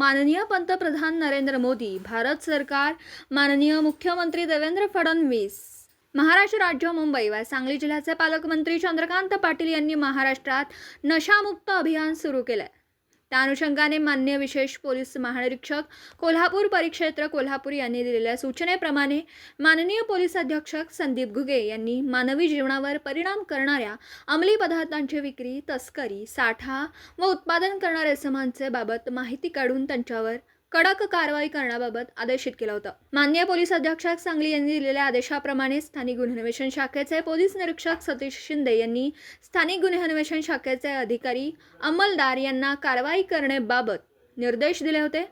माननीय पंतप्रधान नरेंद्र मोदी, भारत सरकार, माननीय मुख्यमंत्री देवेंद्र फडणवीस, महाराष्ट्र राज्य, मुंबई व सांगली जिल्ह्याचे पालकमंत्री चंद्रकांत पाटील यांनी महाराष्ट्रात नशामुक्त अभियान सुरू केले. त्या अनुषंगाने माननीय विशेष पोलीस महानिरीक्षक कोल्हापूर परिक्षेत्र कोल्हापूर यांनी दिलेल्या सूचनेप्रमाणे माननीय पोलीस अधीक्षक संदीप घुगे यांनी मानवी जीवनावर परिणाम करणाऱ्या अंमली पदार्थांची विक्री, तस्करी, साठा व उत्पादन करणाऱ्या इसमांचे बाबत माहिती काढून त्यांच्यावर कडक कारवाई करण्याबाबत आदेशित केलं होतं. माननीय पोलीस अधीक्षक सांगली यांनी दिलेल्या आदेशाप्रमाणे स्थानिक गुन्हे अन्वेषण शाखेचे पोलीस निरीक्षक सतीश शिंदे यांनी स्थानिक गुन्हे अन्वेषण शाखेचे अधिकारी अंमलदार यांना कारवाई करण्याबाबत निर्देश दिले होते.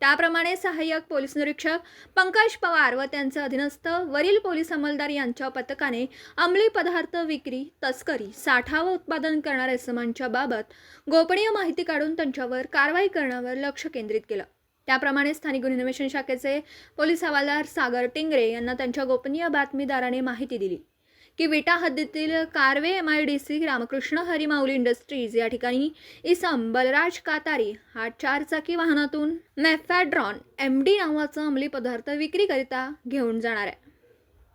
त्याप्रमाणे सहाय्यक पोलीस निरीक्षक पंकज पवार व त्यांचे अधीनस्थ वरील पोलीस अंमलदार यांच्या पथकाने अंमली पदार्थ विक्री, तस्करी, साठा व उत्पादन करणाऱ्या इसमांच्या बाबत गोपनीय माहिती काढून त्यांच्यावर कारवाई करण्यावर लक्ष केंद्रित केलं. त्याप्रमाणे स्थानिक गुन्हे अन्वेषण शाखेचे पोलीस हवालदार सागर टिंगरे यांना त्यांच्या गोपनीय बातमीदाराने माहिती दिली की विटा हद्दीतील कारवे MIDC रामकृष्ण हरी माऊली इंडस्ट्रीज या ठिकाणी इसम बलराज कातारी हा 4 चाकी वाहनातून मेफॅड्रॉन MD नावाचा अंमली पदार्थ विक्रीकरिता घेऊन जाणार आहे.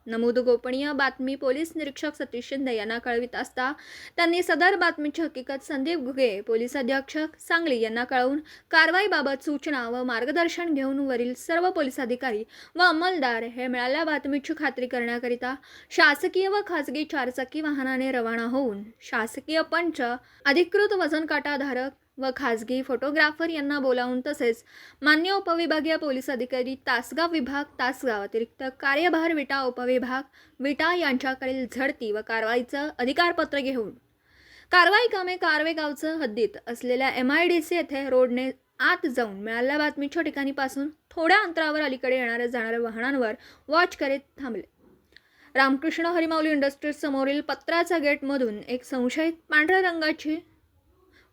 नमूद गोपनीय बातमी पोलीस निरीक्षक सतीश शिंदे यांना कळवित असता त्यांनी सदर बातमीची हकीकत संदीप घुगे पोलीस अधीक्षक सांगली यांना कळवून कारवाईबाबत सूचना व मार्गदर्शन घेऊन वरील सर्व पोलीस अधिकारी व अंमलदार हे मिळालेल्या बातमीची खात्री करण्याकरिता शासकीय व खासगी 4 चाकी वाहनाने रवाना होऊन शासकीय पंच, अधिकृत वजन काटाधारक व खासगी फोटोग्राफर यांना बोलावून तसेच मान्य उपविभागीय पोलीस अधिकारी तासगाव विभाग तासगाव अतिरिक्त कार्यभार विटा उपविभाग विटा यांच्याकडील झडती व कारवाईचं अधिकारपत्र घेऊन कारवाई कामे कारवे गावचं हद्दीत असलेल्या MIDC येथे रोडने आत जाऊन मिळालेल्या बातमीच्या ठिकाणीपासून थोड्या अंतरावर अलीकडे येणाऱ्या जाणाऱ्या वाहनांवर वॉच करीत थांबले. रामकृष्ण हरिमाऊली इंडस्ट्रीज समोरील पत्राच्या गेटमधून एक संशयित पांढऱ्या रंगाची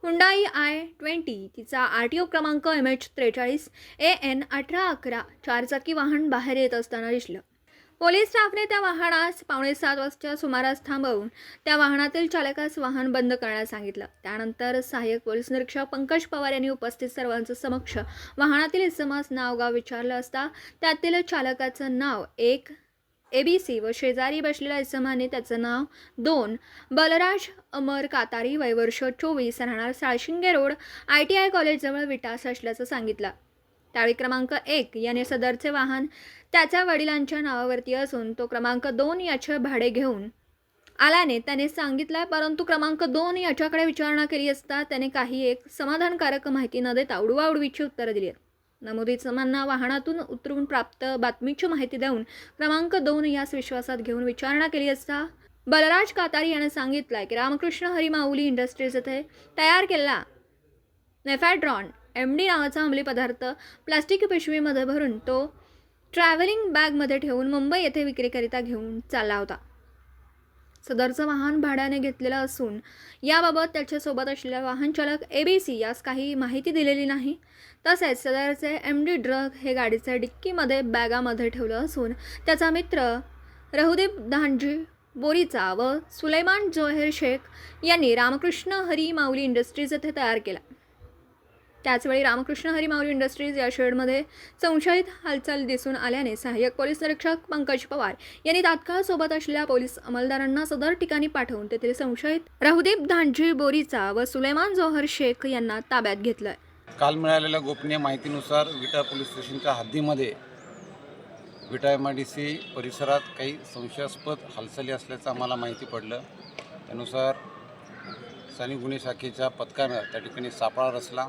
हुंडाई I-20 तिचा RTO क्रमांक MH43 AN 1811 4 चाकी वाहन बाहेर येत असताना दिसलं. पोलीस स्टाफने त्या वाहनास 6:45 वाजता सुमारास थांबवून त्या वाहनातील चालकास वाहन बंद करण्यास सांगितलं. त्यानंतर सहाय्यक पोलीस निरीक्षक पंकज पवार यांनी उपस्थित सर्वांच्या समक्ष वाहनातील इसमास नावगाव विचारलं असता त्यातील चालकाचं नाव 1 ABC व शेजारी बसलेल्या इसमाने त्याचं नाव 2 बलराज अमर कातारी वय वर्ष 24 राहणार साळशिंगे रोड ITI कॉलेजजवळ विटास असल्याचं सांगितलं. त्यावेळी क्रमांक 1 याने सदरचे वाहन त्याच्या वडिलांच्या नावावरती असून तो क्रमांक 2 याचे भाडे घेऊन आल्याने त्याने सांगितलं, परंतु क्रमांक 2 याच्याकडे विचारणा केली असता त्याने काही एक समाधानकारक माहिती न देता उडवाउडवीची उत्तरं दिली आहेत. नमूदित इसमांना वाहनातून उतरून प्राप्त बातमीची माहिती देऊन क्रमांक 2 यास विश्वासात घेऊन विचारणा केली असता बलराज कातारी याने सांगितलं की रामकृष्ण हरी माऊली इंडस्ट्रीज येथे तयार केलेला मेफॅड्रॉन MD नावाचा अंमली पदार्थ प्लास्टिक पिशवीमध्ये भरून तो ट्रॅव्हलिंग बॅगमध्ये ठेवून मुंबई येथे विक्रीकरिता घेऊन चालला होता. सदरचं वाहन भाड्याने घेतलेलं असून याबाबत त्याच्यासोबत असलेला वाहन चालक ABC यास काही माहिती दिलेली नाही. तसेच सदरचे MD ड्रग हे गाडीच्या डिक्कीमध्ये बॅगामध्ये ठेवलं असून त्याचा मित्र रहुदीप धांजी बोरीचा व सुलेमान जोहेर शेख यांनी रामकृष्ण हरी माऊली इंडस्ट्रीज येथे तयार केला. त्याचवेळी रामकृष्ण हरी माऊली इंडस्ट्रीज या शेडमध्ये संशयित हालचाल दिसून आल्याने सहाय्यक पोलीस निरीक्षक पंकज पवार यांनी तात्काळ सोबत असलेल्या पोलीस अंमलदारांना सदर ठिकाणी पाठवून तेथील संशयित रहुदीप धांजी बोरीचा व सुलेमान जोहर शेख यांना ताब्यात घेतलंय. काल मिळालेल्या गोपनीय माहितीनुसार विटा पोलीस स्टेशनच्या हद्दीमध्ये विटा MIDC परिसरात काही संशयास्पद हालचाली असल्याचं आम्हाला माहिती पडलं. त्यानुसार स्थानिक गुन्हे शाखेच्या पथकानं त्या ठिकाणी सापळा रचला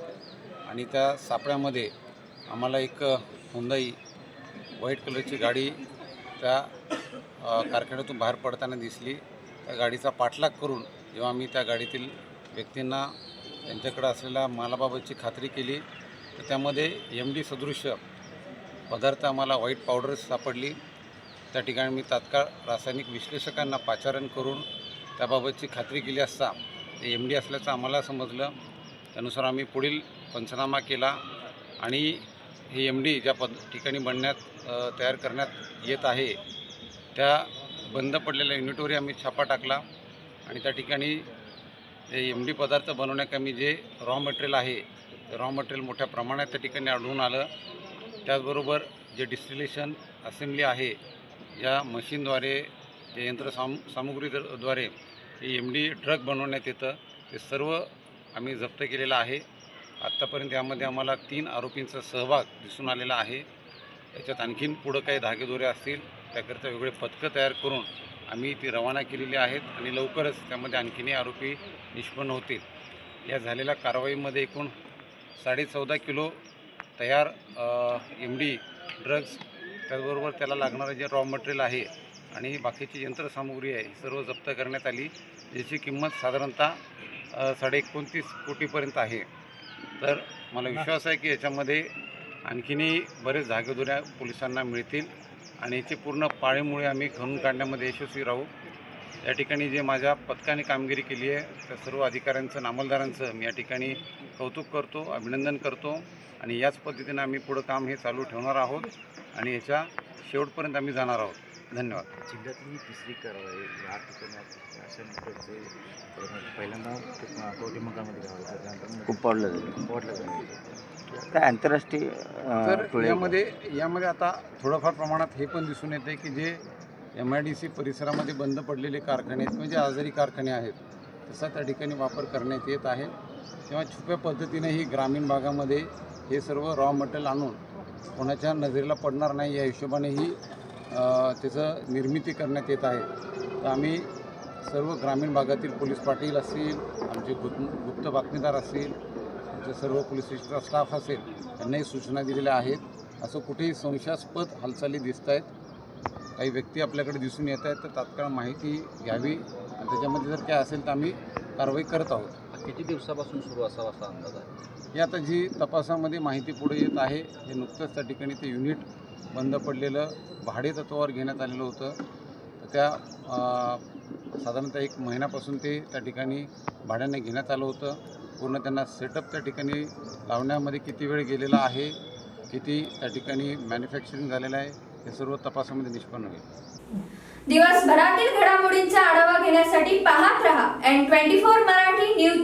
आणि त्या सापळ्यामध्ये आम्हाला एक हुंदाई व्हाईट कलरची गाडी त्या कारखान्यातून बाहेर पडताना दिसली. त्या गाडीचा पाठलाग करून जेव्हा आम्ही त्या गाडीतील व्यक्तींना त्यांच्याकडे असलेल्या मालाबाबतची खात्री केली तर त्यामध्ये MD सदृश्य पदार्थ आम्हाला व्हाईट पावडर सापडली. त्या ठिकाणी मी तात्काळ रासायनिक विश्लेषकांना पाचारण करून त्याबाबतची खात्री केली असता ते MD असल्याचं आम्हाला समजलं. त्यानुसार आम्ही पुढील पंचनामा केला आणि हे MD ज्या ठिकाणी तयार करण्यात येत आहे त्या बंद पडलेल्या युनिटवरही आम्ही छापा टाकला आणि त्या ठिकाणी MD पदार्थ बनवण्याकरता जे रॉ मटेरियल आहे रॉ मटेरियल मोठ्या प्रमाणात त्या ठिकाणी आढळून आलं. त्याचबरोबर जे डिस्टिलेशन असेंब्ली आहे, या मशीनद्वारे जे सामुग्रीद्वारे MD ड्रग बनवण्यात येतं, ते सर्व आम्ही जप्त केलेलं आहे. आत्तापर्यंत यामध्ये आम्हाला 3 आरोपींचा सहभाग दिसून आलेला आहे. याच्यात आणखीन पुढं काही धागेदोरे असतील त्याकरिता वेगळे पथकं तयार करून आम्ही ती रवाना केलेली आहेत आणि लवकरच त्यामध्ये आणखीनही आरोपी निष्पन्न होतील. या झालेल्या कारवाईमध्ये एकूण 14.5 किलो तयार MD ड्रग्ज, त्याचबरोबर त्याला लागणारं जे रॉ मटेरियल आहे आणि बाकीची यंत्रसामुग्री आहे, ही सर्व जप्त करण्यात आली, ज्याची किंमत साधारणतः 29.5 कोटीपर्यंत आहे. तर मला विश्वास आहे की याच्यामध्ये आणखीनही बरेच धागेदोऱ्या पोलिसांना मिळतील आणि याची पूर्ण पाळेमुळे आम्ही खणून काढण्यामध्ये यशस्वी राहू. या ठिकाणी जे माझ्या पथकाने कामगिरी केली आहे त्या सर्व अधिकाऱ्यांचं आणि अंमलदारांचं मी या ठिकाणी कौतुक करतो, अभिनंदन करतो आणि याच पद्धतीने आम्ही पुढं काम हे चालू ठेवणार आहोत आणि याच्या शेवटपर्यंत आम्ही जाणार आहोत. धन्यवाद. जिल्ह्यातली ही तिसरी कारवाई या ठिकाणी अशा प्रकारचे पहिल्यांदा कवठेमंकाळमध्ये गावायचं, त्यानंतर कुपवाडला जायचं. काय आंतरराष्ट्रीय तर यामध्ये आता थोडंफार प्रमाणात हे पण दिसून येते की जे MIDC परिसरामध्ये बंद पडलेले कारखाने आहेत, म्हणजे आजारी कारखाने आहेत, तसा त्या ठिकाणी वापर करण्यात येत आहे. किंवा छुप्या पद्धतीनेही ग्रामीण भागामध्ये हे सर्व रॉ मटेरियल आणून कोणाच्या नजरेला पडणार नाही या हिशोबानेही त्याचं निर्मिती करण्यात येत आहे. तर आम्ही सर्व ग्रामीण भागातील पोलीस पाटील असतील, आमचे गुप्त बातमीदार असतील, आमचे सर्व पोलीस स्टेशनचा स्टाफ असेल, यांनाही सूचना दिलेल्या आहेत. असं कुठेही संशयास्पद हालचाली दिसत आहेत, काही व्यक्ती आपल्याकडे दिसून येत आहेत, तर तात्काळ माहिती घ्यावी आणि त्याच्यामध्ये जर काय असेल तर आम्ही कारवाई करत आहोत. किती दिवसापासून सुरू असावा असा अंदाज आहे? हे आता जी तपासामध्ये माहिती पुढे येत आहे, हे नुकतंच त्या ठिकाणी ते युनिट बंद पडलेलं भाडे तत्त्वावर घेण्यात आलेलं होतं. तर त्या साधारणतः 1 महिन्यापासून ते त्या ठिकाणी भाड्याने घेण्यात आलं होतं. पूर्ण त्यांना सेटअप त्या ठिकाणी लावण्यामध्ये किती वेळ गेलेला आहे, किती त्या ठिकाणी मॅन्युफॅक्चरिंग झालेलं आहे, हे सर्व तपासामध्ये निष्पन्न होईल. दिवसभरातील घडामोडींचा आढावा घेण्यासाठी पाहत रहा N24 मराठी न्यूज.